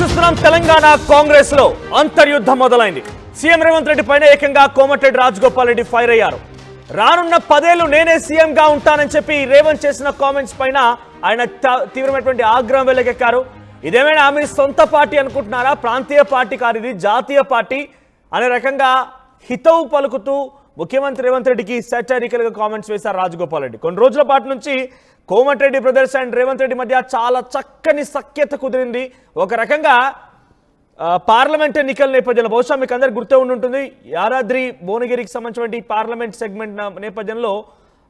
చూస్తున్నాం తెలంగాణ కాంగ్రెస్ లో అంతర్యుద్ధం మొదలైంది. సీఎం రేవంత్ రెడ్డి పైన ఏకంగా కోమటిరెడ్డి రాజగోపాల్ రెడ్డి ఫైర్ అయ్యారు. రానున్న 10 ఏళ్లు నేనే సీఎం గా ఉంటానని చెప్పి రేవంత్ చేసిన కామెంట్స్ పైన ఆయన తీవ్రమైనటువంటి ఆగ్రహం వెల్లకెక్కారు. ఇదేమైనా మీ సొంత పార్టీ అనుకుంటున్నారా? ప్రాంతీయ పార్టీ కాదు, ఇది జాతీయ పార్టీ అనే రకంగా హితవు పలుకుతూ ముఖ్యమంత్రి రేవంత్ రెడ్డికి సాటరికల్ గా కామెంట్స్ వేశారు రాజగోపాల్ రెడ్డి. కొన్ని రోజుల పాటు నుంచి కోమటిరెడ్డి బ్రదర్స్ అండ్ రేవంత్ రెడ్డి మధ్య చాలా చక్కని సఖ్యత కుదిరింది. ఒక రకంగా పార్లమెంట్ ఎన్నికల నేపథ్యంలో బహుశా మీకు అందరికి గుర్తు ఉండి యాదాద్రి భువనగిరికి సంబంధించిన పార్లమెంట్ సెగ్మెంట్ నేపథ్యంలో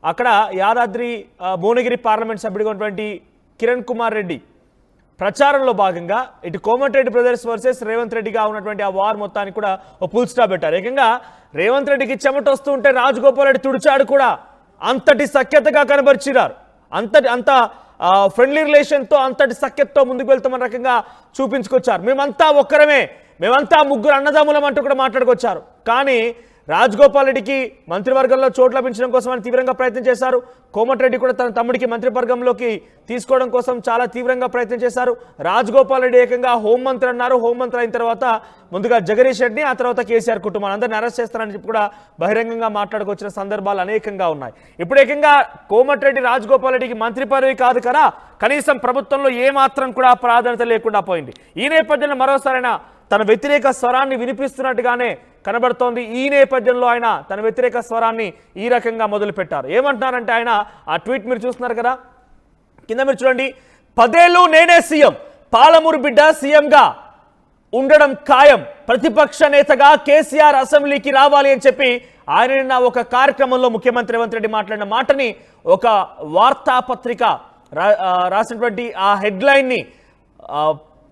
అక్కడ యాదాద్రి భువనగిరి పార్లమెంట్ సభ్యుడిగా ఉన్నటువంటి కిరణ్ కుమార్ రెడ్డి ప్రచారంలో భాగంగా ఇటు కోమటిరెడ్డి బ్రదర్స్ వర్సెస్ రేవంత్ రెడ్డిగా ఉన్నటువంటి ఆ వార్ మొత్తానికి కూడా ఒక ఫుల్ స్టాప్ పెట్టారు. ఏకంగా రేవంత్ రెడ్డికి చెమట వస్తూ ఉంటే రాజగోపాల్ రెడ్డి తుడిచాడు కూడా. అంతటి సఖ్యతగా కనబరిచినారు. అంత ఫ్రెండ్లీ రిలేషన్తో అంతటి సఖ్యతతో ముందుకు వెళ్తామన్న రకంగా చూపించుకొచ్చారు. మేమంతా ఒక్కరమే, మేమంతా ముగ్గురు అన్నదమ్ములం అంటూ కూడా మాట్లాడుకొచ్చారు. కానీ రాజగోపాల్ రెడ్డికి మంత్రివర్గంలో చోటు లభించడం కోసం ఆయన తీవ్రంగా ప్రయత్నం చేశారు. కోమటిరెడ్డి కూడా తన తమ్ముడికి మంత్రివర్గంలోకి తీసుకోవడం కోసం చాలా తీవ్రంగా ప్రయత్నం చేశారు. రాజగోపాల్ రెడ్డి ఏకంగా హోంమంత్రి అన్నారు. హోంమంత్రి అయిన తర్వాత ముందుగా జగదీష్ రెడ్డి, ఆ తర్వాత కేసీఆర్ కుటుంబాన్ని అందరిని అరెస్ట్ చేస్తారని చెప్పి కూడా బహిరంగంగా మాట్లాడుకొచ్చిన సందర్భాలు అనేకంగా ఉన్నాయి. ఇప్పుడు ఏకంగా కోమటిరెడ్డి రాజగోపాల్ రెడ్డికి మంత్రి పదవి కాదు కదా, కనీసం ప్రభుత్వంలో ఏమాత్రం కూడా ప్రాధాన్యత లేకుండా పోయింది. ఈ నేపథ్యంలో మరోసారైనా తన వ్యతిరేక స్వరాన్ని వినిపిస్తున్నట్టుగానే కనబడుతోంది. ఈ నేపథ్యంలో ఆయన తన వ్యతిరేక స్వరాన్ని ఈ రకంగా మొదలుపెట్టారు. ఏమంటున్నారంటే ఆయన ఆ ట్వీట్ మీరు చూస్తున్నారు కదా, కింద మీరు చూడండి. 10 ఏళ్లు నేనే సీఎం, పాలమూరు బిడ్డ సీఎంగా ఉండడం ఖాయం, ప్రతిపక్ష నేతగా కేసీఆర్ అసెంబ్లీకి రావాలి అని చెప్పి ఆయన నిన్న ఒక కార్యక్రమంలో ముఖ్యమంత్రి రేవంత్ రెడ్డి మాట్లాడిన మాటని ఒక వార్తాపత్రిక రాసినటువంటి ఆ హెడ్లైన్ని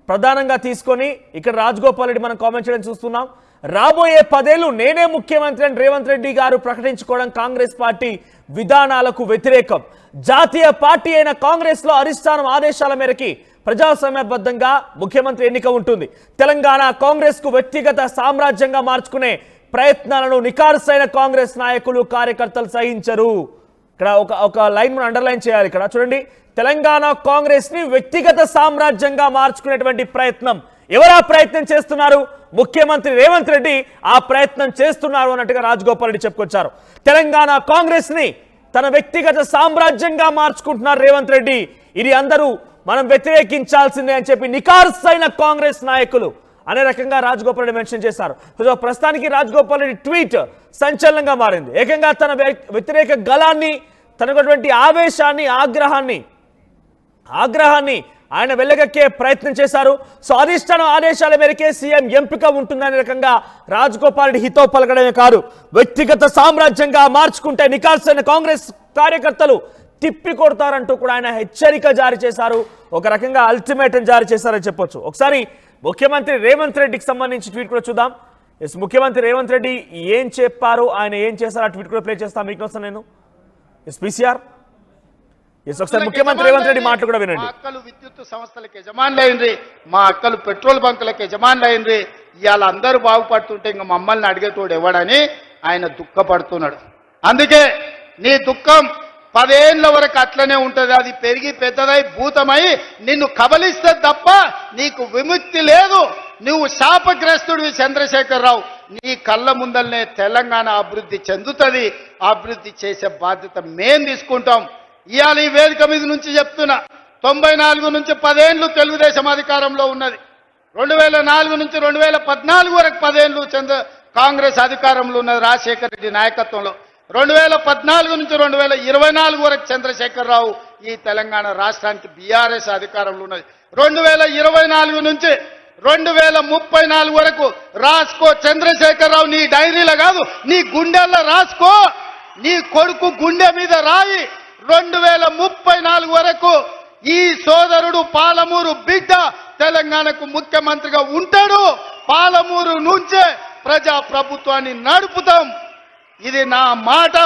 ప్రధానంగా తీసుకొని ఇక్కడ రాజగోపాల్ రెడ్డి మనం కామెంట్ చేయడం చూస్తున్నాం. రాబోయే 10 ఏళ్లు నేనే ముఖ్యమంత్రి అని రేవంత్ రెడ్డి గారు ప్రకటించుకోవడం కాంగ్రెస్ పార్టీ విధానాలకు వ్యతిరేకం. జాతీయ పార్టీ అయిన కాంగ్రెస్ లో అధిష్టానం ఆదేశాల మేరకి ప్రజాస్వామ్యబద్ధంగా ముఖ్యమంత్రి ఎన్నిక ఉంటుంది. తెలంగాణ కాంగ్రెస్ కు వ్యక్తిగత సామ్రాజ్యంగా మార్చుకునే ప్రయత్నాలను నికార్సైన కాంగ్రెస్ నాయకులు కార్యకర్తలు సహించరు. ఇక్కడ ఒక లైన్ మనం అండర్లైన్ చేయాలి. ఇక్కడ చూడండి, తెలంగాణ కాంగ్రెస్ ని వ్యక్తిగత సామ్రాజ్యంగా మార్చుకునేటువంటి ప్రయత్నం. ఎవరు ఆ ప్రయత్నం చేస్తున్నారు? ముఖ్యమంత్రి రేవంత్ రెడ్డి ఆ ప్రయత్నం చేస్తున్నారు అన్నట్టుగా రాజగోపాల్ రెడ్డి చెప్పుకొచ్చారు. తెలంగాణ కాంగ్రెస్ ని తన వ్యక్తిగత సామ్రాజ్యంగా మార్చుకుంటున్నారు రేవంత్ రెడ్డి. ఇది అందరూ మనం వ్యతిరేకించాల్సిందే అని చెప్పి నికార్సైన కాంగ్రెస్ నాయకులు అనే రకంగా రాజగోపాల్ రెడ్డి మెన్షన్ చేశారు. ప్రస్తుతానికి రాజగోపాల్ రెడ్డి ట్వీట్ సంచలనంగా మారింది. ఏకంగా తన వ్యతిరేక గళాన్ని, తనకున్నటువంటి ఆవేశాన్ని, ఆగ్రహాన్ని ఆయన వెళ్ళగక్కే ప్రయత్నం చేశారు. సో అధిష్టానం ఆదేశాల మేరకే సీఎం ఎంపిక ఉంటుందనే రకంగా రాజగోపాల్ రెడ్డి హితో పలకడమే కాదు, వ్యక్తిగత సామ్రాజ్యంగా మార్చుకుంటే నికాల్సిన కాంగ్రెస్ కార్యకర్తలు తిప్పి కొడతారంటూ కూడా ఆయన హెచ్చరిక జారీ చేశారు. ఒక రకంగా అల్టిమేటం జారీ చేశారని చెప్పొచ్చు. ఒకసారి ముఖ్యమంత్రి రేవంత్ రెడ్డికి సంబంధించి ట్వీట్ కూడా చూద్దాం. ముఖ్యమంత్రి రేవంత్ రెడ్డి ఏం చెప్పారు, ఆయన ఏం చేశారు, ఆ ట్వీట్ కూడా ప్లే చేస్తాను మీకోసం నేను. పీసీఆర్ ఒకసారి ముఖ్యమంత్రి రేవంత్ రెడ్డి మాటలు కూడా వినండి. మా అక్కలు విద్యుత్ సంస్థలకు యజమానులు అయింది, మా అక్కలు పెట్రోల్ బంకులకు యజమానులు అయింది, ఇవాళ అందరూ బాగుపడుతుంటే ఇంకా మమ్మల్ని అడిగేటోడు ఎవడని ఆయన దుఃఖపడుతున్నాడు. అందుకే నీ దుఃఖం 10 ఏళ్ల వరకు అట్లనే ఉంటుంది. అది పెరిగి పెద్దదై భూతమై నిన్ను కబలిస్తే తప్ప నీకు విముక్తి లేదు. నువ్వు శాపగ్రస్తుడివి చంద్రశేఖరరావు. నీ కళ్ళ ముందల్నే తెలంగాణ అభివృద్ధి చెందుతుంది. అభివృద్ధి చేసే బాధ్యత మేం తీసుకుంటాం. ఇవాళ ఈ వేదిక మీద నుంచి చెప్తున్నా, 94 నుంచి 10 ఏళ్లు తెలుగుదేశం అధికారంలో ఉన్నది. 2004 నుంచి 2014 వరకు 10 ఏళ్లు కాంగ్రెస్ అధికారంలో ఉన్నది రాజశేఖర రెడ్డి నాయకత్వంలో. 2014 నుంచి 2024 వరకు చంద్రశేఖరరావు ఈ తెలంగాణ రాష్ట్రానికి బీఆర్ఎస్ అధికారంలో ఉన్నది. 2024 నుంచి 2034 వరకు రాసుకో చంద్రశేఖరరావు. నీ డైరీలో కాదు, నీ గుండెల్లో రాసుకో. నీ కొడుకు గుండె మీద రాయి. 2034 వరకు ఈ సోదరుడు పాలమూరు బిడ్డ తెలంగాణకు ముఖ్యమంత్రిగా ఉంటాడు. పాలమూరు నుంచే ప్రజా ప్రభుత్వాన్ని నడుపుతాం. ఇది నా మాట.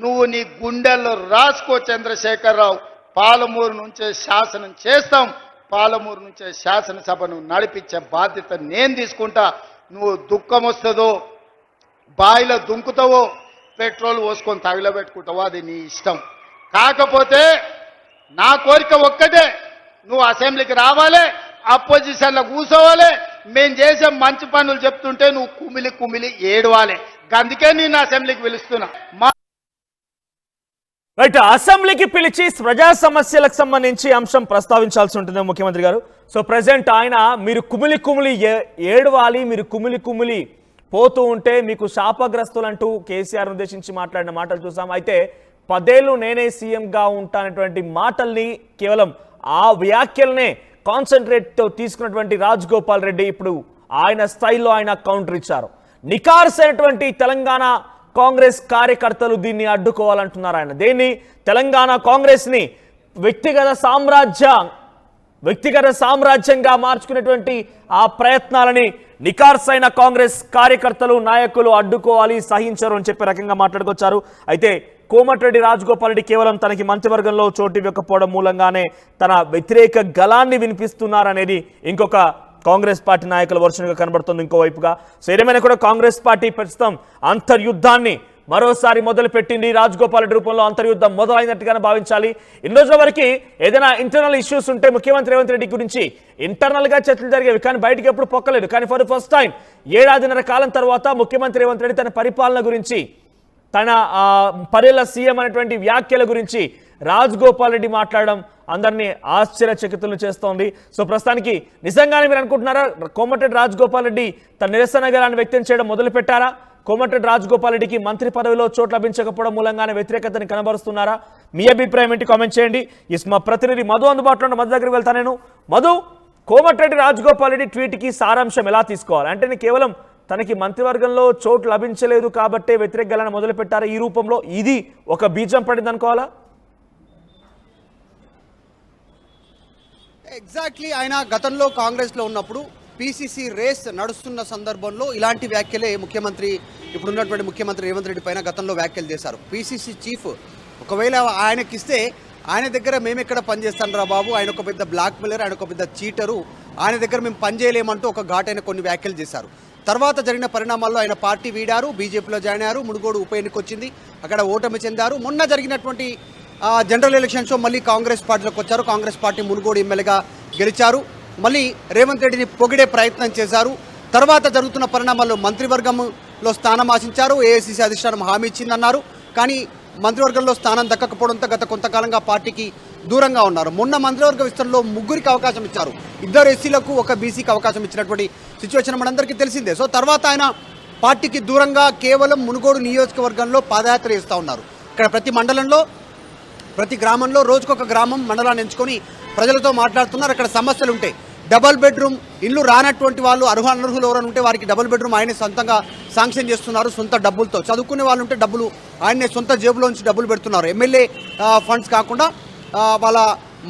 నువ్వు నీ గుండెల్లో రాసుకో చంద్రశేఖరరావు. పాలమూరు నుంచే శాసనం చేస్తాం. పాలమూరు నుంచే శాసనసభను నడిపించే బాధ్యత నేను తీసుకుంటా. నువ్వు దుఃఖం వస్తుందో, బాయిలో దుంకుతావో, పెట్రోల్ పోసుకొని తగిలబెట్టుకుంటావో అది నీ ఇష్టం. కాకపోతే నా కోరిక ఒక్కటే, నువ్వు అసెంబ్లీకి రావాలి, అపోజిషన్లో కూర్చోవాలి. మేము చేసే మంచి పనులు చెప్తుంటే నువ్వు కుమిలి కుమిలి ఏడవాలి. అందుకే నేను అసెంబ్లీకి పిలుస్తున్నా. రైట్, అసెంబ్లీకి పిలిచి ప్రజా సమస్యలకు సంబంధించి అంశం ప్రస్తావించాల్సి ఉంటుంది ముఖ్యమంత్రి గారు. సో ప్రెసెంట్ ఆయన మీరు కుమిలి కుమిలి ఏడవాలి, మీరు కుమిలి కుమిలి పోతూ ఉంటే మీకు శాపగ్రస్తులు అంటూ కేసీఆర్ ఉద్దేశించి మాట్లాడిన మాటలు చూసాం. అయితే 10 ఏళ్ళు నేనే సీఎంగా ఉంటానటువంటి మాటల్ని కేవలం ఆ వ్యాఖ్యలనే కాన్సన్ట్రేట్తో తీసుకున్నటువంటి రాజగోపాల్ రెడ్డి ఇప్పుడు ఆయన స్టైల్లో ఆయన కౌంటర్ ఇచ్చారు. నికార్సైనటువంటి తెలంగాణ కాంగ్రెస్ కార్యకర్తలు దీన్ని అడ్డుకోవాలంటున్నారు. ఆయన దేన్ని తెలంగాణ కాంగ్రెస్ ని వ్యక్తిగత సామ్రాజ్యంగా మార్చుకునేటువంటి ఆ ప్రయత్నాలని నికార్సైన కాంగ్రెస్ కార్యకర్తలు నాయకులు అడ్డుకోవాలి, సహించరు అని చెప్పే రకంగా మాట్లాడుకొచ్చారు. అయితే కోమటిరెడ్డి రాజగోపాల్ రెడ్డి కేవలం తనకి మంత్రివర్గంలో చోటు ఇవ్వకపోవడం మూలంగానే తన వ్యతిరేక గళాన్ని వినిపిస్తున్నారనేది ఇంకొక కాంగ్రెస్ పార్టీ నాయకుల వర్షంగా కనబడుతుంది. ఇంకోవైపుగా సో ఏదేమైనా కూడా కాంగ్రెస్ పార్టీ ప్రస్తుతం అంతర్యుద్ధాన్ని మరోసారి మొదలుపెట్టింది. రాజగోపాల్ రెడ్డి రూపంలో అంతర్యుద్ధం మొదలైనట్టుగానే భావించాలి. ఇన్ని రోజుల వరకు ఏదైనా ఇంటర్నల్ ఇష్యూస్ ఉంటే ముఖ్యమంత్రి రేవంత్ రెడ్డి గురించి ఇంటర్నల్ గా చర్చలు జరిగేవి, కానీ బయటకు ఎప్పుడు పొక్కలేదు. కానీ ఫర్ ఫస్ట్ టైం 7.5 కాలం తర్వాత ముఖ్యమంత్రి రేవంత్ రెడ్డి తన పరిపాలన గురించి, తన 10 ఏళ్ల సీఎం అనేటువంటి వ్యాఖ్యల గురించి రాజగోపాల్ రెడ్డి మాట్లాడడం అందరినీ ఆశ్చర్యచకితులను చేస్తోంది. సో ప్రస్తుతానికి నిజంగానే మీరు అనుకుంటున్నారా కోమటిరెడ్డి రాజగోపాల్ రెడ్డి తన నిరసన గలాన్ని వ్యక్తం చేయడం మొదలు పెట్టారా? కోమటిరెడ్డి రాజగోపాల్ రెడ్డికి మంత్రి పదవిలో చోటు లభించకపోవడం మూలంగానే వ్యతిరేకతని కనబరుస్తున్నారా? మీ అభిప్రాయం ఏంటి? కామెంట్ చేయండి. మా ప్రతినిధి మధు అందుబాటులో ఉన్న మధు దగ్గరికి వెళ్తా నేను. మధు, కోమటిరెడ్డి రాజగోపాల్ రెడ్డి ట్వీట్కి సారాంశం ఎలా తీసుకోవాలి? అంటే కేవలం తనకి మంత్రివర్గంలో చోటు లభించలేదు కాబట్టే వ్యతిరేక గలాన్ని మొదలు పెట్టారా ఈ రూపంలో? ఇది ఒక బీజం పడింది అనుకోవాలా? ఎగ్జాక్ట్లీ, ఆయన గతంలో కాంగ్రెస్లో ఉన్నప్పుడు పీసీసీ రేస్ నడుస్తున్న సందర్భంలో ఇలాంటి వ్యాఖ్యలే ఇప్పుడున్నటువంటి ముఖ్యమంత్రి రేవంత్ రెడ్డి పైన గతంలో వ్యాఖ్యలు చేశారు. పీసీసీ చీఫ్ ఒకవేళ ఆయనకిస్తే ఆయన దగ్గర మేమెక్కడ పనిచేస్తాను రా బాబు, ఆయన ఒక పెద్ద బ్లాక్ మెయిలర్, ఆయన ఒక పెద్ద చీటరు, ఆయన దగ్గర మేము పనిచేయలేమంటూ ఒక ఘాటైన కొన్ని వ్యాఖ్యలు చేశారు. తర్వాత జరిగిన పరిణామాల్లో ఆయన పార్టీ వీడారు, బీజేపీలో జాయిన్ అయ్యారు, మునుగోడు ఉప ఎన్నిక వచ్చింది, అక్కడ ఓటమి చెందారు. మొన్న జరిగినటువంటి జనరల్ ఎలక్షన్స్లో మళ్ళీ కాంగ్రెస్ పార్టీలోకి వచ్చారు. కాంగ్రెస్ పార్టీ మునుగోడు ఎమ్మెల్యేగా గెలిచారు. మళ్ళీ రేవంత్ రెడ్డిని పొగిడే ప్రయత్నం చేశారు. తర్వాత జరుగుతున్న పరిణామాల్లో మంత్రివర్గంలో స్థానం ఆశించారు. ఏఐసీసీ అధిష్టానం హామీ ఇచ్చిందన్నారు. కానీ మంత్రివర్గంలో స్థానం దక్కకపోవడంతో గత కొంతకాలంగా పార్టీకి దూరంగా ఉన్నారు. మొన్న మంత్రివర్గ విస్తరణలో 3 అవకాశం ఇచ్చారు. 2 ఎస్సీలకు 1 బీసీకి అవకాశం ఇచ్చినటువంటి సిచ్యువేషన్ మనందరికీ తెలిసిందే. సో తర్వాత ఆయన పార్టీకి దూరంగా కేవలం మునుగోడు నియోజకవర్గంలో పాదయాత్ర చేస్తూ ఉన్నారు. ఇక్కడ ప్రతి మండలంలో, ప్రతి గ్రామంలో రోజుకొక గ్రామం మండలాన్ని ఎంచుకొని ప్రజలతో మాట్లాడుతున్నారు. అక్కడ సమస్యలు ఉంటాయి. డబల్ బెడ్రూమ్ ఇల్లు రానటువంటి వాళ్ళు అనర్హులు ఎవరైనా ఉంటే వారికి డబుల్ బెడ్రూమ్ ఆయనే సొంతంగా శాంక్షన్ చేస్తున్నారు సొంత డబ్బులతో. చదువుకునే వాళ్ళు ఉంటే డబ్బులు ఆయనే సొంత జేబులోంచి డబ్బులు పెడుతున్నారు. ఎమ్మెల్యే ఫండ్స్ కాకుండా వాళ్ళ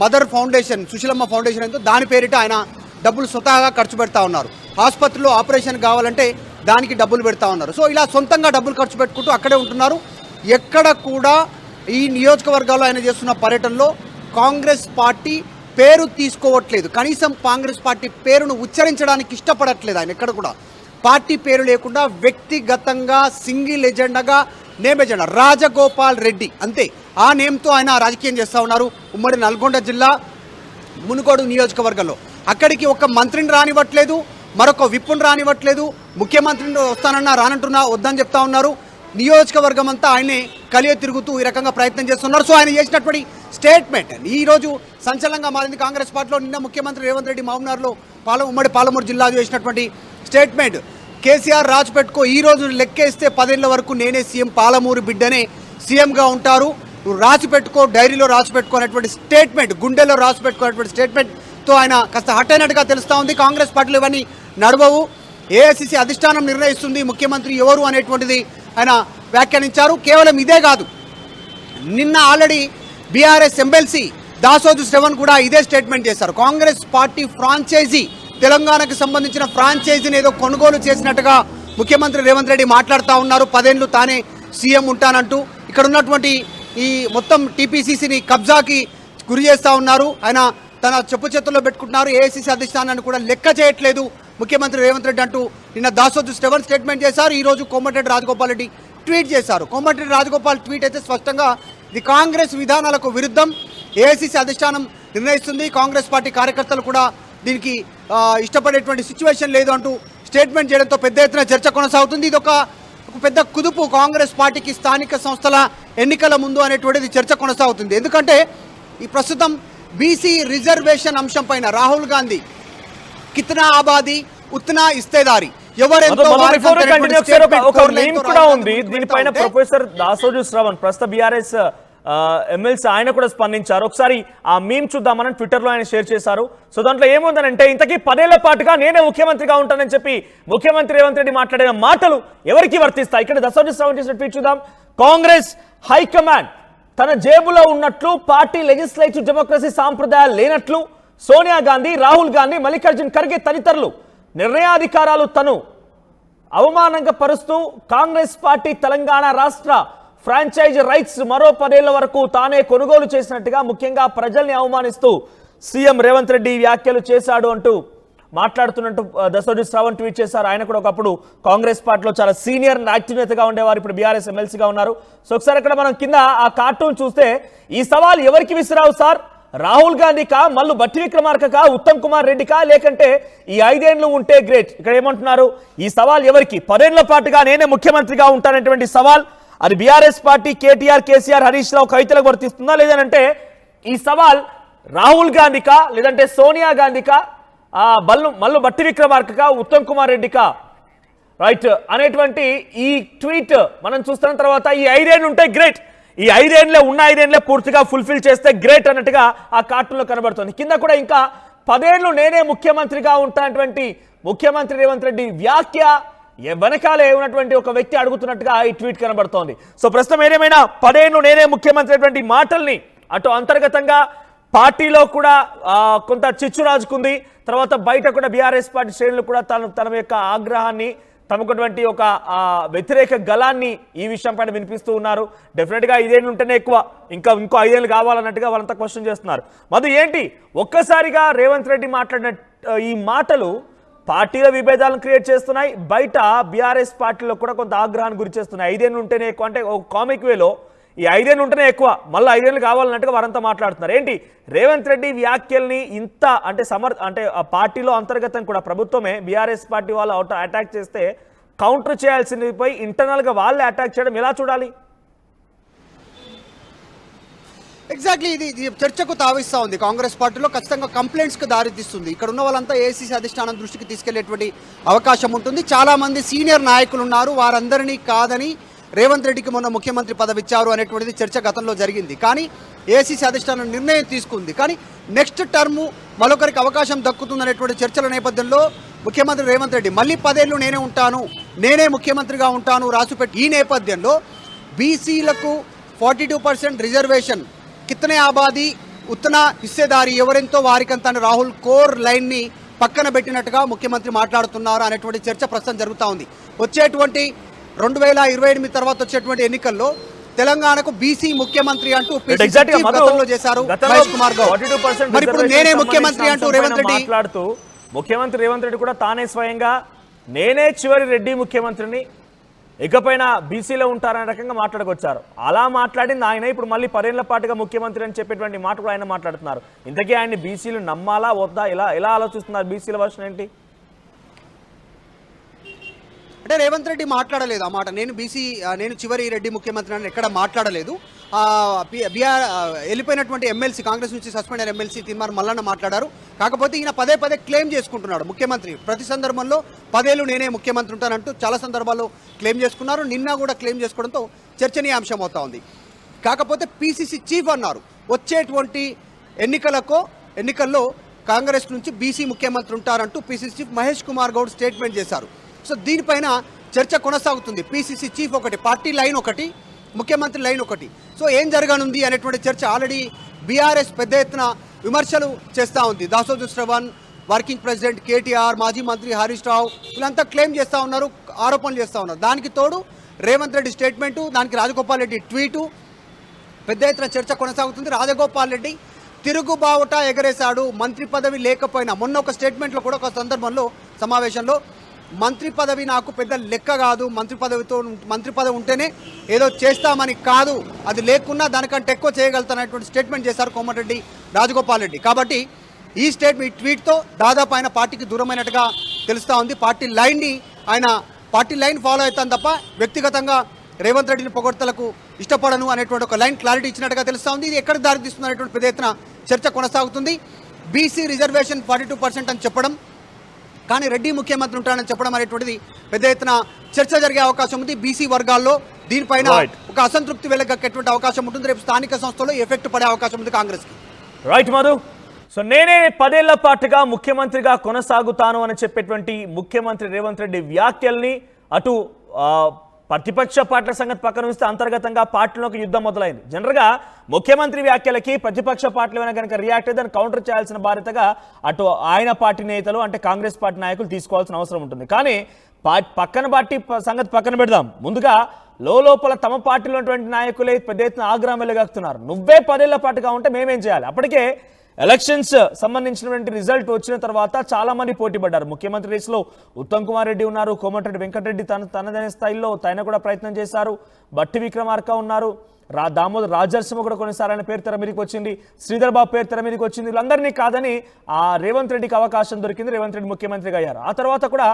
మదర్ ఫౌండేషన్, సుశీలమ్మ ఫౌండేషన్ ఎంతో దాని పేరిట ఆయన డబ్బులు స్వతహాగా ఖర్చు పెడతా ఉన్నారు. ఆసుపత్రిలో ఆపరేషన్ కావాలంటే దానికి డబ్బులు పెడతా ఉన్నారు. సో ఇలా సొంతంగా డబ్బులు ఖర్చు పెట్టుకుంటూ అక్కడే ఉంటున్నారు. ఎక్కడ కూడా ఈ నియోజకవర్గాల్లో ఆయన చేస్తున్న పర్యటనలో కాంగ్రెస్ పార్టీ పేరు తీసుకోవట్లేదు. కనీసం కాంగ్రెస్ పార్టీ పేరును ఉచ్చరించడానికి ఇష్టపడట్లేదు ఆయన. ఎక్కడ కూడా పార్టీ పేరు లేకుండా వ్యక్తిగతంగా సింగిల్ ఎజెండాగా నేమ్ ఎజెండా రాజగోపాల్ రెడ్డి అంతే, ఆ నేమ్తో ఆయన రాజకీయం చేస్తూ ఉన్నారు. ఉమ్మడి నల్గొండ జిల్లా మునుగోడు నియోజకవర్గంలో అక్కడికి ఒక మంత్రిని రానివ్వట్లేదు, మరొక విప్పును రానివ్వట్లేదు. ముఖ్యమంత్రిని వస్తానన్నా రానంటున్నా వద్దని చెప్తా ఉన్నారు. నియోజకవర్గం అంతా ఆయనే కలియ తిరుగుతూ ఈ రకంగా ప్రయత్నం చేస్తున్నారు. సో ఆయన చేసినటువంటి స్టేట్మెంట్ ఈరోజు సంచలనంగా మారింది కాంగ్రెస్ పార్టీలో. నిన్న ముఖ్యమంత్రి రేవంత్ రెడ్డి మహబూబ్నగర్లో ఉమ్మడి పాలమూరు జిల్లా చేసినటువంటి స్టేట్మెంట్, కేసీఆర్ రాజు పెట్టుకో, ఈ రోజు లెక్కేస్తే 10 ఏళ్ల వరకు నేనే సీఎం, పాలమూరు బిడ్డనే సీఎంగా ఉంటారు, నువ్వు రాసి పెట్టుకో, డైరీలో రాసి పెట్టుకో అనేటువంటి స్టేట్మెంట్, గుండెలో రాసి పెట్టుకునేటువంటి స్టేట్మెంట్తో ఆయన కాస్త హట్ అయినట్టుగా తెలుస్తూ ఉంది. కాంగ్రెస్ పార్టీలు ఇవన్నీ నడవవు, ఏఐసీసీ అధిష్టానం నిర్ణయిస్తుంది ముఖ్యమంత్రి ఎవరు అనేటువంటిది ఆయన వ్యాఖ్యానించారు. కేవలం ఇదే కాదు, నిన్న already BRS MLC Dasoju Shravan కూడా ఇదే స్టేట్మెంట్ చేశారు. కాంగ్రెస్ పార్టీ ఫ్రాంచైజీ, తెలంగాణకు సంబంధించిన ఫ్రాంచైజీని ఏదో కొనుగోలు చేసినట్టుగా ముఖ్యమంత్రి రేవంత్ రెడ్డి మాట్లాడుతూ ఉన్నారు. 10 ఏళ్ళు తానే సీఎం ఉంటానంటూ ఇక్కడ ఉన్నటువంటి ఈ మొత్తం టీపీసీసీని కబ్జాకి గురి చేస్తూ ఉన్నారు. ఆయన తన చెప్పు చేతుల్లో పెట్టుకుంటున్నారు. ఏఐసీసీ అధిష్టానాన్ని కూడా లెక్క చేయట్లేదు ముఖ్యమంత్రి రేవంత్ రెడ్డి అంటూ నిన్న దాసోజు శ్రవణ్ స్టేట్మెంట్ చేశారు. ఈరోజు కోమటిరెడ్డి రాజగోపాల్ రెడ్డి ట్వీట్ చేశారు. కోమటిరెడ్డి రాజగోపాల్ ట్వీట్ అయితే స్పష్టంగా ఇది కాంగ్రెస్ విధానాలకు విరుద్ధం, ఏఐసీసీ అధిష్టానం నిర్ణయిస్తుంది, కాంగ్రెస్ పార్టీ కార్యకర్తలు కూడా దీనికి ఇష్టపడేటువంటి సిచ్యువేషన్ లేదు అంటూ స్టేట్మెంట్ చేయడంతో పెద్ద ఎత్తున చర్చ కొనసాగుతుంది. ఇది ఒక పెద్ద కుదుపు కాంగ్రెస్ పార్టీకి స్థానిక సంస్థల ఎన్నికల ముందు అనేటువంటిది చర్చ కొనసాగుతుంది. ఎందుకంటే ఈ ప్రస్తుతం బీసీ రిజర్వేషన్ అంశం పైన రాహుల్ గాంధీ కిత్నా ఆబాదీ ఉత్నా ఇస్తేదారి ఉంది. దీనిపైన ప్రొఫెసర్ దాసోజు శ్రవణ్ ప్రస్తుత బీఆర్ఎస్ ఎమ్మెల్సీ ఆయన కూడా స్పందించారు. ఒకసారి ఆ మీమ్ చూద్దామని ట్విట్టర్ లో ఆయన షేర్ చేశారు. సో దాంట్లో ఏముందనంటే, ఇంతకీ 10 ఏళ్ల పాటుగా నేనే ముఖ్యమంత్రిగా ఉంటానని చెప్పి ముఖ్యమంత్రి రేవంత్ రెడ్డి మాట్లాడిన మాటలు ఎవరికి వర్తిస్తాయి? ఇక్కడ దాసోజు శ్రవణ్ చేసిన ట్వీట్ చూద్దాం. కాంగ్రెస్ హైకమాండ్ తన జేబులో ఉన్నట్లు, పార్టీ లెజిస్లేటివ్ డెమోక్రసీ సాంప్రదాయాలు లేనట్లు సోనియా గాంధీ, రాహుల్ గాంధీ, మల్లికార్జున్ ఖర్గే తదితరులు నిర్ణయాధికారాలు తను అవమానంగా పరుస్తూ కాంగ్రెస్ పార్టీ తెలంగాణ రాష్ట్ర ఫ్రాంచైజ్ రైట్స్ మరో 10 ఏళ్ల వరకు తానే కొనుగోలు చేసినట్టుగా ముఖ్యంగా ప్రజల్ని అవమానిస్తూ సీఎం రేవంత్ రెడ్డి వ్యాఖ్యలు చేశాడు అంటూ మాట్లాడుతున్నట్టు దసోజు శ్రవణ్ ట్వీట్ చేశారు. ఆయన కూడా ఒకప్పుడు కాంగ్రెస్ పార్టీలో చాలా సీనియర్ యాక్టివ్ నేతగా ఉండేవారు, ఇప్పుడు బీఆర్ఎస్ ఎమ్మెల్సీగా ఉన్నారు. సో ఒకసారి అక్కడ మనం కింద ఆ కార్టూన్ చూస్తే, ఈ సవాల్ ఎవరికి విసిరావు సార్? రాహుల్ గాంధీకా, మల్లు బట్టి విక్రమార్కకా, ఉత్తమ్ కుమార్ రెడ్డికా, లేకంటే ఈ 5 ఏళ్లు ఉంటే గ్రేట్? ఇక్కడ ఏమంటున్నారు, ఈ సవాల్ ఎవరికి? 10 ఏళ్ల పాటుగా నేనే ముఖ్యమంత్రిగా ఉంటానటువంటి సవాల్ అది బీఆర్ఎస్ పార్టీ కేటీఆర్, కేసీఆర్, హరీష్ రావు, కవితలకు వర్తిస్తుందా? లేదంటే ఈ సవాల్ రాహుల్ గాంధీకా, లేదంటే సోనియా గాంధీకా, మల్లు బట్టి విక్రమార్కకా, ఉత్తమ్ కుమార్ రెడ్డికా? రైట్ అనేటువంటి ఈ ట్వీట్ మనం చూస్తున్న తర్వాత ఈ 5 ఏళ్లు ఉంటే గ్రేట్, ఈ 5 ఏళ్లే ఉన్న 5 ఏళ్లే పూర్తిగా ఫుల్ఫిల్ చేస్తే గ్రేట్ అన్నట్టుగా ఆ కార్టూన్లో కనబడుతుంది. కింద కూడా ఇంకా 10 ఏళ్లు నేనే ముఖ్యమంత్రిగా ఉంటానటువంటి ముఖ్యమంత్రి రేవంత్ రెడ్డి వ్యాఖ్య వెనకాలే ఉన్నటువంటి ఒక వ్యక్తి అడుగుతున్నట్టుగా ఈ ట్వీట్ కనబడుతోంది. సో ప్రస్తుతం ఏదేమైనా 10 ఏళ్లు నేనే ముఖ్యమంత్రి అటువంటి మాటల్ని అటు అంతర్గతంగా పార్టీలో కూడా కొంత చిచ్చు రాజుకుంది. తర్వాత బయట కూడా బీఆర్ఎస్ పార్టీ శ్రేణులు కూడా తన యొక్క ఆగ్రహాన్ని, తమకున్నటువంటి ఒక వ్యతిరేక గలాన్ని ఈ విషయం పైన వినిపిస్తూ ఉన్నారు. డెఫినెట్గా 5 ఏళ్ళు ఉంటేనే ఎక్కువ, ఇంకో 5 ఏళ్ళు కావాలన్నట్టుగా వాళ్ళంతా క్వశ్చన్ చేస్తున్నారు. మధు ఏంటి ఒక్కసారిగా రేవంత్ రెడ్డి మాట్లాడిన ఈ మాటలు పార్టీల విభేదాలను క్రియేట్ చేస్తున్నాయి, బయట బీఆర్ఎస్ పార్టీలో కూడా కొంత ఆగ్రహాన్ని గురి చేస్తున్నాయి. 5 ఏళ్ళు ఉంటేనే ఎక్కువ అంటే ఒక కామిక్ వేలో ఈ 5 ఏళ్ళు ఉంటేనే ఎక్కువ, మళ్ళీ 5 ఏళ్ళు కావాలన్నట్టుగా వారంతా మాట్లాడుతున్నారు. ఏంటి రేవంత్ రెడ్డి వ్యాఖ్యల్ని ఇంత అంటే ఆ పార్టీలో అంతర్గతం కూడా ప్రభుత్వమే బీఆర్ఎస్ పార్టీ వాళ్ళు అటాక్ చేస్తే కౌంటర్ చేయాల్సింది పోయి ఇంటర్నల్గా వాళ్ళే అటాక్ చేయడం ఎలా చూడాలి? ఎగ్జాక్ట్లీ ఇది చర్చకు తావిస్తూ ఉంది. కాంగ్రెస్ పార్టీలో ఖచ్చితంగా కంప్లైంట్స్కి దారితీస్తుంది. ఇక్కడ ఉన్న వాళ్ళంతా ఏఐసీసీ అధిష్టానం దృష్టికి తీసుకెళ్లేటువంటి అవకాశం ఉంటుంది. చాలామంది సీనియర్ నాయకులు ఉన్నారు, వారందరినీ కాదని రేవంత్ రెడ్డికి మొన్న ముఖ్యమంత్రి పదవి ఇచ్చారు అనేటువంటిది చర్చ గతంలో జరిగింది. కానీ ఏఐసీసీ అధిష్టానం నిర్ణయం తీసుకుంది. కానీ నెక్స్ట్ టర్ము మరొకరికి అవకాశం దక్కుతుందనేటువంటి చర్చల నేపథ్యంలో ముఖ్యమంత్రి రేవంత్ రెడ్డి మళ్ళీ 10 ఏళ్ళు నేనే ఉంటాను, నేనే ముఖ్యమంత్రిగా ఉంటాను రాసిపెట్టి ఈ నేపథ్యంలో బీసీలకు 42% రిజర్వేషన్, కితనే ఆబాదీ ఉత్తనా హిస్సేదారి, ఎవరెంతో వారికంతా రాహుల్ కోర్ లైన్ని పక్కన పెట్టినట్టుగా ముఖ్యమంత్రి మాట్లాడుతున్నారు అనేటువంటి చర్చ ప్రస్తుతం జరుగుతూ ఉంది. వచ్చేటువంటి 2028 తర్వాత వచ్చేటువంటి ఎన్నికల్లో తెలంగాణకు బీసీ ముఖ్యమంత్రి అంటూ గతంలో చేశారు మహేష్ కుమార్ గౌడ్. మరి ఇప్పుడు నేనే ముఖ్యమంత్రి అంటూ రేవంత్ రెడ్డి మాట్లాడుతూ, ముఖ్యమంత్రి రేవంత్ రెడ్డి కూడా తానే స్వయంగా నేనే చివరి రెడ్డి ముఖ్యమంత్రిని, ఇకపైన బీసీలో ఉంటారనే రకంగా మాట్లాడుకొచ్చారు. అలా మాట్లాడింది ఆయన ఇప్పుడు మళ్ళీ 10 ఏళ్ల పాటుగా ముఖ్యమంత్రి అని చెప్పేటువంటి మాట కూడా ఆయన మాట్లాడుతున్నారు. ఇంతకీ ఆయన్ని బీసీలు నమ్మాలా వద్దా, ఎలా ఆలోచిస్తున్నారు? బీసీల వర్షన్ ఏంటి? అంటే రేవంత్ రెడ్డి మాట్లాడలేదు ఆ మాట. నేను చివరి రెడ్డి ముఖ్యమంత్రి అని ఎక్కడ మాట్లాడలేదు. వెళ్ళిపోయినటువంటి ఎమ్మెల్సీ, కాంగ్రెస్ నుంచి సస్పెండ్ అయిన ఎమ్మెల్సీ తిన్మార్ మల్లన్న మాట్లాడారు. కాకపోతే ఈయన పదే క్లెయిమ్ చేసుకుంటున్నాడు ముఖ్యమంత్రి. ప్రతి సందర్భంలో 10 ఏళ్ళు నేనే ముఖ్యమంత్రి ఉంటానంటూ చాలా సందర్భాల్లో క్లెయిమ్ చేసుకున్నారు. నిన్న కూడా క్లెయిమ్ చేసుకోవడంతో చర్చనీయాంశం అవుతా ఉంది. కాకపోతే పీసీసీ చీఫ్ అన్నారు వచ్చేటువంటి ఎన్నికల్లో కాంగ్రెస్ నుంచి బీసీ ముఖ్యమంత్రి ఉంటారంటూ PCC chief Mahesh Kumar Goud statement చేశారు. సో దీనిపైన చర్చ కొనసాగుతుంది. పీసీసీ చీఫ్ ఒకటి, పార్టీ లైన్ ఒకటి, ముఖ్యమంత్రి లైన్ ఒకటి. సో ఏం జరగనుంది అనేటువంటి చర్చ ఆల్రెడీ బీఆర్ఎస్ పెద్ద ఎత్తున విమర్శలు చేస్తూ ఉంది. దాసోజు శ్రవణ్, వర్కింగ్ ప్రెసిడెంట్ కేటీఆర్, మాజీ మంత్రి హరీష్ రావు వీళ్ళంతా క్లెయిమ్ చేస్తూ ఉన్నారు, ఆరోపణలు చేస్తూ ఉన్నారు. దానికి తోడు రేవంత్ రెడ్డి స్టేట్మెంటు, దానికి రాజగోపాల్ రెడ్డి ట్వీటు, పెద్ద ఎత్తున చర్చ కొనసాగుతుంది. రాజగోపాల్ రెడ్డి తిరుగుబావుట ఎగరేశాడు, మంత్రి పదవి లేకపోయినా. మొన్న ఒక స్టేట్మెంట్లో కూడా ఒక సందర్భంలో సమావేశంలో మంత్రి పదవి నాకు పెద్ద లెక్క కాదు, మంత్రి పదవి ఉంటేనే ఏదో చేస్తామని కాదు, అది లేకున్నా దానికంటే ఎక్కువ చేయగలుగుతానటువంటి స్టేట్మెంట్ చేశారు కోమటిరెడ్డి రాజగోపాల్ రెడ్డి. కాబట్టి ఈ ట్వీట్తో దాదాపు ఆయన పార్టీకి దూరమైనట్టుగా తెలుస్తూ ఉంది. పార్టీ లైన్ ఫాలో అవుతాను తప్ప వ్యక్తిగతంగా రేవంత్ రెడ్డిని పొగడ్తలకు ఇష్టపడను అనేటువంటి ఒక లైన్ క్లారిటీ ఇచ్చినట్టుగా తెలుస్తూ ఉంది. ఇది ఎక్కడ దారితీస్తుంది అనేటువంటి పెద్ద ఎత్తున చర్చ కొనసాగుతుంది. బీసీ రిజర్వేషన్ 42% అని చెప్పడం, కానీ రెడ్డి ముఖ్యమంత్రి ఉంటాడని చెప్పడం అనేటువంటిది పెద్ద ఎత్తున చర్చ జరిగే అవకాశం ఉంది. బీసీ వర్గాల్లో దీనిపైన ఒక అసంతృప్తి వెలగక్కేటువంటి అవకాశం ఉంటుంది. రేపు స్థానిక సంస్థలో ఎఫెక్ట్ పడే అవకాశం ఉంది కాంగ్రెస్కి. రైట్ మధు. సో నేనే 10 ఏళ్ల పాటుగా ముఖ్యమంత్రిగా కొనసాగుతాను అని చెప్పేటువంటి ముఖ్యమంత్రి రేవంత్ రెడ్డి వ్యాఖ్యల్ని అటు ప్రతిపక్ష పార్టీల సంగతి పక్కన ఉంచితే అంతర్గతంగా పార్టీలోకి యుద్ధం మొదలైంది. జనరల్గా ముఖ్యమంత్రి వ్యాఖ్యలకి ప్రతిపక్ష పార్టీలు ఏమైనా కనుక రియాక్ట్ అయితే దాన్ని కౌంటర్ చేయాల్సిన బాధ్యతగా అటు ఆయన పార్టీ నేతలు అంటే కాంగ్రెస్ పార్టీ నాయకులు తీసుకోవాల్సిన అవసరం ఉంటుంది. కానీ పక్కన పార్టీ సంగతి పక్కన పెడదాం. ముందుగా లోపల తమ పార్టీలో ఉన్నటువంటి నాయకులే పెద్ద ఎత్తున ఆగ్రహం వెలుగక్కుతున్నారు. నువ్వే 10 ఏళ్ల పాటుగా ఉంటే మేమేం చేయాలి? అప్పటికే ఎలక్షన్స్ సంబంధించినటువంటి రిజల్ట్ వచ్చిన తర్వాత చాలా మంది పోటీ పడ్డారు. ముఖ్యమంత్రి రేసులో ఉత్తమ్ కుమార్ రెడ్డి ఉన్నారు, కోమటిరెడ్డి వెంకటరెడ్డి తనదైన స్థాయిలో తన కూడా ప్రయత్నం చేశారు, బట్టి విక్రమార్క ఉన్నారు, దామోదర్ రాజర్సింహ కూడా కొన్నిసార్లు పేరు తెర మీదకి వచ్చింది, శ్రీధర్ బాబు పేరు తెర మీదకి వచ్చింది. వీళ్ళందరినీ కాదని రేవంత్ రెడ్డికి అవకాశం దొరికింది, రేవంత్ రెడ్డి ముఖ్యమంత్రిగా అయ్యారు. ఆ తర్వాత కూడా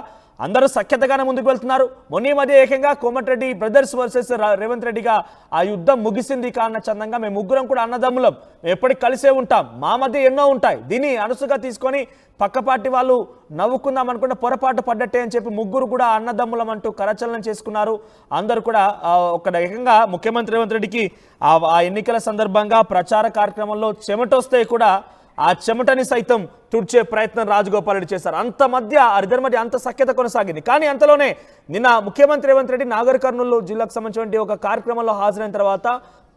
అందరూ సఖ్యతగానే ముందుకు వెళ్తున్నారు. మొన్న మధ్య ఏకంగా కోమటిరెడ్డి బ్రదర్స్ వర్సెస్ రేవంత్ రెడ్డిగా ఆ యుద్ధం ముగిసింది. కారణ చందంగా మేము ముగ్గురం కూడా అన్నదమ్ములం, మేము ఎప్పటికి కలిసే ఉంటాం, మా మధ్య ఎన్నో ఉంటాయి, దీన్ని అనుసుగా తీసుకొని పక్క పార్టీ వాళ్ళు నవ్వుకుందాం అనుకుంటే పొరపాటు పడ్డట్టే అని చెప్పి ముగ్గురు కూడా అన్నదమ్ములం అంటూ కరచలనం చేసుకున్నారు. అందరూ కూడా ఒక ఏకంగా ముఖ్యమంత్రి రేవంత్ రెడ్డికి ఆ ఎన్నికల సందర్భంగా ప్రచార కార్యక్రమంలో చెమటొస్తే కూడా ఆ చెమటని సైతం తుడిచే ప్రయత్నం రాజగోపాల్ రెడ్డి చేశారు. అంత మధ్య ఇద్దరి మధ్య అంత సఖ్యత కొనసాగింది. కానీ అంతలోనే నిన్న ముఖ్యమంత్రి రేవంత్ రెడ్డి నాగర్ కర్నూలు జిల్లాకు సంబంధించిన ఒక కార్యక్రమంలో హాజరైన తర్వాత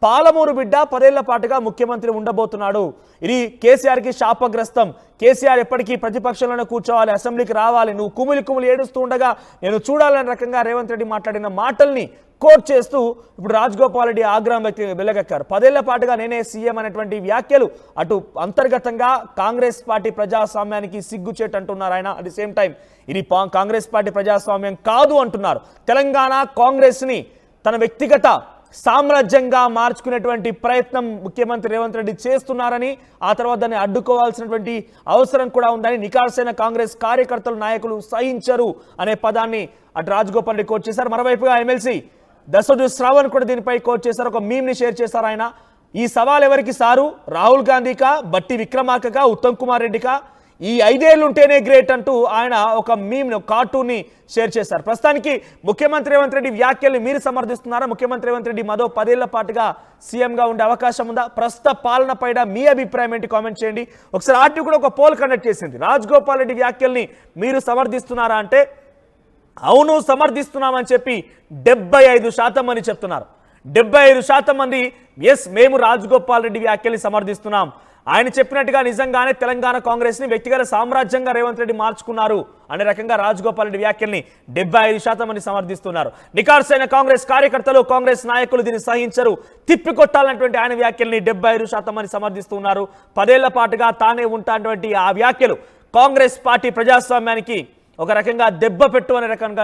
పాలమూరు బిడ్డ 10 ఏళ్ల పాటుగా ముఖ్యమంత్రి ఉండబోతున్నాడు, ఇది కేసీఆర్కి శాపగ్రస్తం, కేసీఆర్ ఎప్పటికీ ప్రతిపక్షంలోనే కూర్చోవాలి, అసెంబ్లీకి రావాలి, నువ్వు కుమిలి ఏడుస్తూ ఉండగా నేను చూడాలనే రకంగా రేవంత్ రెడ్డి మాట్లాడిన మాటల్ని కోట్ చేస్తూ ఇప్పుడు రాజగోపాల్ రెడ్డి ఆగ్రహం వెలగక్కారు. 10 ఏళ్ల పాటుగా నేనే సీఎం అనేటువంటి వ్యాఖ్యలు అటు అంతర్గతంగా కాంగ్రెస్ పార్టీ ప్రజాస్వామ్యానికి సిగ్గుచేటు అంటున్నారు ఆయన. అట్ ది సేమ్ టైం ఇది కాంగ్రెస్ పార్టీ ప్రజాస్వామ్యం కాదు అంటున్నారు. తెలంగాణ కాంగ్రెస్ని తన వ్యక్తిగత సామ్రాజ్యంగా మార్చుకునేటువంటి ప్రయత్నం ముఖ్యమంత్రి రేవంత్ రెడ్డి చేస్తున్నారని, ఆ తర్వాత దాన్ని అడ్డుకోవాల్సినటువంటి అవసరం కూడా ఉందని నికార్సైన కాంగ్రెస్ కార్యకర్తలు నాయకులు సహించరు అనే పదాన్ని అటు రాజగోపాల్ రెడ్డి కోట్ చేశారు. మరోవైపుగా ఎమ్మెల్సీ దశరథ శ్రావణ్ కూడా దీనిపై కోట్ చేశారు, ఒక మీమ్ని షేర్ చేశారు ఆయన. ఈ సవాల్ ఎవరికి సారు, రాహుల్ గాంధీకా, బట్టి విక్రమార్కగా, ఉత్తమ్ కుమార్ రెడ్డికా, ఈ 5 ఏళ్ళు ఉంటేనే గ్రేట్ అంటూ ఆయన ఒక మీమ్ని కార్టూన్ని షేర్ చేశారు. ప్రస్తుతానికి ముఖ్యమంత్రి రేవంత్ రెడ్డి వ్యాఖ్యల్ని మీరు సమర్థిస్తున్నారా? ముఖ్యమంత్రి రేవంత్ రెడ్డి మరో 10 ఏళ్ల పాటుగా సీఎంగా ఉండే అవకాశం ఉందా? ప్రస్తుత పాలన పైన మీ అభిప్రాయం ఏంటి? కామెంట్ చేయండి. ఒకసారి ఆర్టీ కూడా ఒక పోల్ కండక్ట్ చేసింది. రాజగోపాల్ రెడ్డి వ్యాఖ్యల్ని మీరు సమర్థిస్తున్నారా అంటే అవును సమర్థిస్తున్నామని చెప్పి 75% అని చెప్తున్నారు. 75% మంది ఎస్ మేము రాజగోపాల్ రెడ్డి వ్యాఖ్యల్ని సమర్థిస్తున్నాం, ఆయన చెప్పినట్టుగా నిజంగానే తెలంగాణ కాంగ్రెస్ ని వ్యక్తిగత సామ్రాజ్యంగా రేవంత్ రెడ్డి మార్చుకున్నారు అనే రకంగా రాజగోపాల్ రెడ్డి వ్యాఖ్యల్ని 75% మంది సమర్థిస్తున్నారు. నికార్సైన కాంగ్రెస్ కార్యకర్తలు, కాంగ్రెస్ నాయకులు దీన్ని సహించరు, తిప్పికొట్టాలన్నటువంటి ఆయన వ్యాఖ్యల్ని 75% మంది సమర్థిస్తున్నారు. 10 ఏళ్ల పాటుగా తానే ఉంటానటువంటి ఆ వ్యాఖ్యలు కాంగ్రెస్ పార్టీ ప్రజాస్వామ్యానికి ఒక రకంగా దెబ్బ పెట్టు అనే రకంగా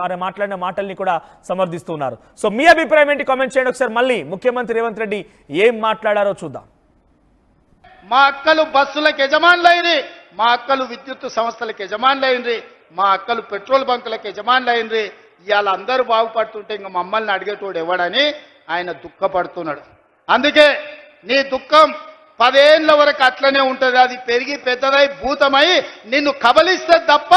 ఆయన మాట్లాడిన మాటల్ని కూడా సమర్థిస్తున్నారు. సో మీ అభిప్రాయం ఏంటి? కామెంట్ చేయండి. ఒకసారి మళ్ళీ ముఖ్యమంత్రి రేవంత్ రెడ్డి ఏం మాట్లాడారో చూద్దాం. మా అక్కలు బస్సులకు యజమానులైంది, మా అక్కలు విద్యుత్ సంస్థలకు యజమానులైంది, మా అక్కలు పెట్రోల్ బంకులకు యజమానులైంది. ఇవాళ అందరూ బాగుపడుతుంటే ఇంక మమ్మల్ని అడిగేటోడు ఎవడని ఆయన దుఃఖపడుతున్నాడు. అందుకే నీ దుఃఖం 10 ఏళ్ల వరకు అట్లనే ఉంటుంది. అది పెరిగి పెద్దదై భూతమై నిన్ను కబలిస్తే తప్ప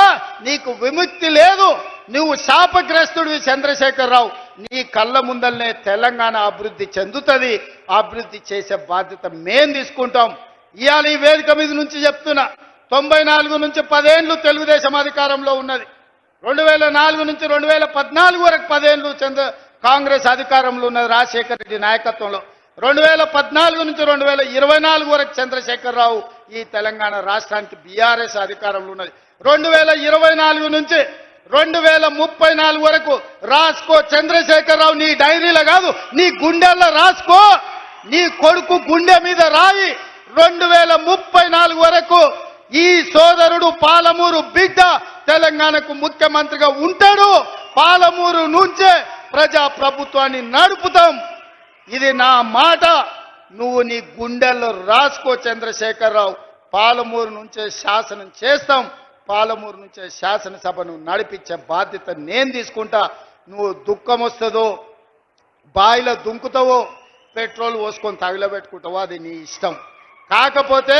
నీకు విముక్తి లేదు. నువ్వు శాపగ్రస్తుడివి చంద్రశేఖరరావు. నీ కళ్ళ ముందల్నే తెలంగాణ అభివృద్ధి చెందుతుంది. అభివృద్ధి చేసే బాధ్యత మేం తీసుకుంటాం. ఇవాళ ఈ వేదిక మీద నుంచి చెప్తున్నా, 94 నుంచి 10 ఏళ్ళు తెలుగుదేశం అధికారంలో ఉన్నది. 2004 నుంచి 2014 వరకు 10 ఏళ్ళు కాంగ్రెస్ అధికారంలో ఉన్నది రాజశేఖర రెడ్డి నాయకత్వంలో. 2014 నుంచి 2024 వరకు చంద్రశేఖరరావు ఈ తెలంగాణ రాష్ట్రానికి బీఆర్ఎస్ అధికారంలో ఉన్నది. 2024 నుంచి 2034 వరకు రాసుకో చంద్రశేఖరరావు, నీ డైరీలో కాదు నీ గుండెల్లో రాసుకో, నీ కొడుకు గుండె మీద రాయి. 2034 వరకు ఈ సోదరుడు పాలమూరు బిడ్డ తెలంగాణకు ముఖ్యమంత్రిగా ఉంటాడు. పాలమూరు నుంచే ప్రజా ప్రభుత్వాన్ని నడుపుతాం. ఇది నా మాట. నువ్వు నీ గుండెల్లో రాసుకో చంద్రశేఖరరావు. పాలమూరు నుంచే శాసనం చేస్తాం, పాలమూరు నుంచే శాసనసభను నడిపించే బాధ్యత నేను తీసుకుంటా. నువ్వు దుఃఖం వస్తుందో, బాయిలో దుంకుతావో, పెట్రోల్ పోసుకొని తగిలబెట్టుకుంటావో అది నీ ఇష్టం. కాకపోతే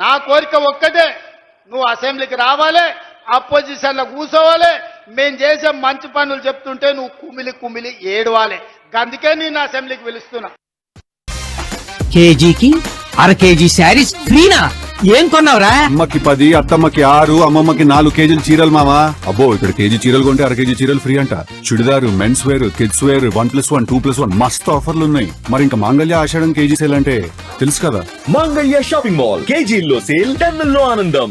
నా కోరిక ఒక్కటే, నువ్వు అసెంబ్లీకి రావాలి, అపోజిషన్లో కూర్చోవాలి, మేము చేసే మంచి పనులు చెప్తుంటే నువ్వు కుమిలి కుమిలి ఏడవాలి. అందుకే నేను అసెంబ్లీకి పిలుస్తున్నా. కేజీకి అర కేజీ శారీస్ ఫ్రీనా? ఏం కొన్నావురా? అమ్మకి 10, అత్తమ్మకి 6, అమ్మమ్మకి 4 కేజీలు చీరలు మావా. అబ్బో ఇక్కడ కేజీ చీరలు కొంటే అర కేజీ చీరలు ఫ్రీ అంట. Chudidar, men's wear, kids wear 1+1, 2+1 మస్తు ఆఫర్లు ఉన్నాయి. మరి ఇంకా మాంగళ్య ఆషాఢం కేజీ సేల్ అంటే తెలుసు కదా. మంగళ్య షాపింగ్ మాల్ కేజీల్లో సేల్, టన్నుల్లో ఆనందం.